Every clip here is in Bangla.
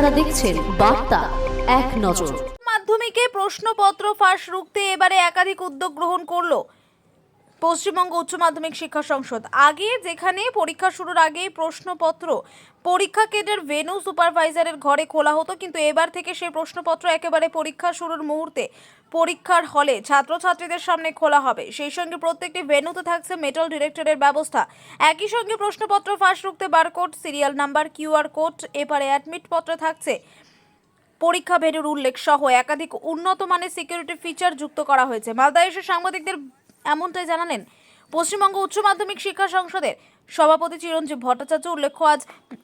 আপনারা দেখছেন বার্তা এক নজর। মাধ্যমিকে প্রশ্নপত্র ফাঁস রুখতে এবারে একাধিক উদ্যোগ গ্রহণ করলো পশ্চিমবঙ্গ উচ্চ মাধ্যমিক শিক্ষা সংসদ। আগে যেখানে পরীক্ষা শুরুর আগেই প্রশ্নপত্র পরীক্ষা কেন্দ্রের ভেন্যু সুপারভাইজারের ঘরে খোলা হতো, কিন্তু এবার থেকে সেই প্রশ্নপত্র একেবারে পরীক্ষা শুরুর মুহূর্তে পরীক্ষার হলে ছাত্রছাত্রীদের সামনে খোলা হবে। সেই সঙ্গে প্রত্যেকটি ভেন্যুতে থাকছে মেটাল ডিটেক্টরের ব্যবস্থা। একই সঙ্গে প্রশ্নপত্র ফাঁস রুখতে barcode, serial number, QR code, এবারে অ্যাডমিট পত্রে থাকছে পরীক্ষা ভেন্যুর উল্লেখ সহ একাধিক উন্নত মানের সিকিউরিটি ফিচার যুক্ত করা হয়েছে। মালদায় এসে সাংবাদিকদের এমনটাই জানালেন পশ্চিমবঙ্গ উচ্চ মাধ্যমিক শিক্ষা সংসদের সভাপতি চিরঞ্জীব ভট্টাচার্য। উল্লেখ্য, আজ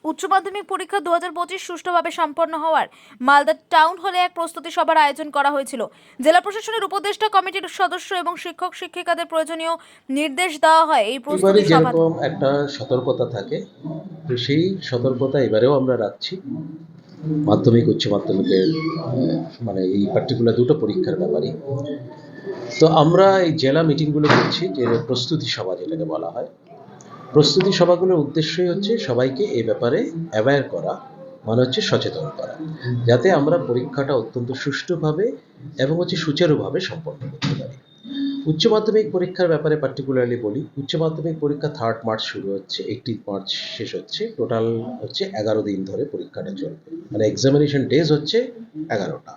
উচ্চ মাধ্যমিক পরীক্ষা 2025 সুষ্ঠুভাবে সম্পন্ন হওয়ার মালদা টাউন হলে এক প্রস্তুতি সভার আয়োজন করা হয়েছিল। জেলা প্রশাসনের উপদেষ্টা কমিটির সদস্য এবং শিক্ষক শিক্ষিকাদের প্রয়োজনীয় নির্দেশ দেওয়া হয়। এই প্রস্তুতি সভা একটা সতর্কতা থাকে, তো সেই সতর্কতা এবারেও আমরা রাখছি। মাধ্যমিক উচ্চ মাধ্যমিকের মানে এই পার্টিকুলার দুটো পরীক্ষার ব্যাপারে তো আমরা এই জেলা মিটিংগুলো করছি, যে প্রস্তুতি সভা যেটাকে বলা হয়। প্রস্তুতি সভাগুলোর উদ্দেশ্যই হচ্ছে সবাইকে এই ব্যাপারে অ্যাওয়্যার করা, মানে হচ্ছে সচেতন করা, যাতে আমরা পরীক্ষাটা অত্যন্ত সুষ্ঠুভাবে এবং সুচারুভাবে সম্পন্ন করতে পারি। উচ্চ মাধ্যমিক পরীক্ষার ব্যাপারে পার্টিকুলারলি বলি, উচ্চ মাধ্যমিক পরীক্ষা 3 মার্চ শুরু হচ্ছে, 18 মার্চ শেষ হচ্ছে। টোটাল হচ্ছে 11 দিন ধরে পরীক্ষাটা চলবে, মানে এক্সামিনেশন ডেজ হচ্ছে 11টা,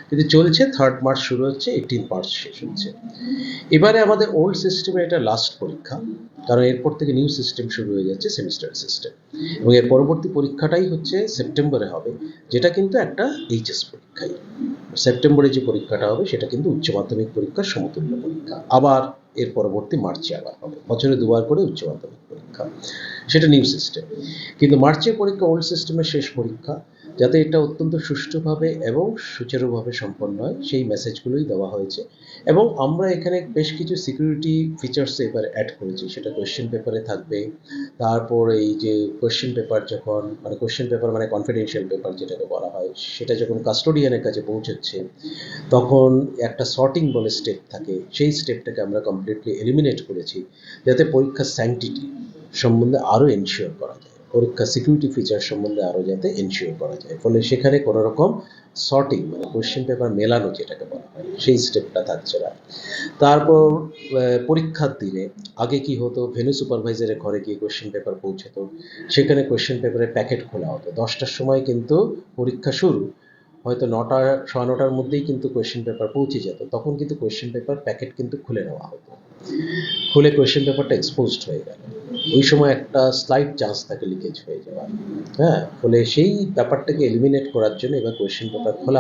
কিন্তু চলছে 3 মার্চ শুরু হচ্ছে, 18 মার্চ শেষ হচ্ছে। এবারে আমাদের ওল্ড সিস্টেমে এটা লাস্ট পরীক্ষা, কারণ এরপর থেকে নিউ সিস্টেম শুরু হয়ে যাচ্ছে, সেমিস্টার সিস্টেম, এবং এর পরবর্তী পরীক্ষাটাই হচ্ছে সেপ্টেম্বরে হবে, যেটা কিন্তু একটা এইচএস পরীক্ষাই। সেপ্টেম্বরে যে পরীক্ষাটা হবে সেটা কিন্তু উচ্চ মাধ্যমিক পরীক্ষার সমতুল্য পরীক্ষা। আবার এর পরবর্তী মার্চে আবার হবে, বছরে দুবার করে উচ্চ মাধ্যমিক পরীক্ষা, সেটা নিউ সিস্টেম। কিন্তু মার্চের পরীক্ষা ওল্ড সিস্টেমের শেষ পরীক্ষা, যাতে এটা অত্যন্ত সুষ্ঠুভাবে এবং সুচারুভাবে সম্পন্ন হয়, সেই মেসেজগুলোই দেওয়া হয়েছে। এবং আমরা এখানে বেশ কিছু সিকিউরিটি ফিচার্স এবার অ্যাড করেছি, সেটা কোয়েশ্চেন পেপারে থাকবে। তারপর এই যে কোয়েশ্চেন পেপার যখন কোয়েশ্চেন পেপার মানে কনফিডেন্সিয়াল পেপার যেটাকে বলা হয়, সেটা যখন কাস্টোডিয়ানের কাছে পৌঁছচ্ছে, তখন একটা সর্টিং বলে স্টেপ থাকে, সেই স্টেপটাকে আমরা কমপ্লিটলি এলিমিনেট করেছি, যাতে পরীক্ষার স্যাংটিটি সম্বন্ধে আরও এনশিওর করা যায়, পরীক্ষা সিকিউরিটি ফিচার সম্বন্ধে আরও যাতে এনশিওর করা যায়। ফলে সেখানে কোনো রকম সর্টিং মানে কোয়েশ্চেন পেপার মেলানো যেটাকে বলা হয়, সেই স্টেপটা থাকছে না। তারপর পরীক্ষার দিনে আগে কি হতো, ভেন্যু সুপারভাইজারের ঘরে গিয়ে কোয়েশ্চেন পেপার পৌঁছতো, সেখানে কোয়েশ্চেন পেপারের প্যাকেট খোলা হতো। 10টার সময় কিন্তু পরীক্ষা শুরু, হয়তো 9টার মধ্যেই কিন্তু কোয়েশ্চেন পেপার পৌঁছে যেত, তখন কিন্তু কোয়েশ্চেন পেপার প্যাকেট কিন্তু খুলে নেওয়া হতো, খুলে কোয়েশ্চেন পেপারটা এক্সপোজড হয়ে গেল, ওই সময় একটা স্লাইট চান্স থাকে লিকেজ হয়ে যাওয়ার। ফলে সেই ব্যাপারটাকে এলিমিনেট করার জন্য এবার কোয়েশ্চেন পেপার খোলা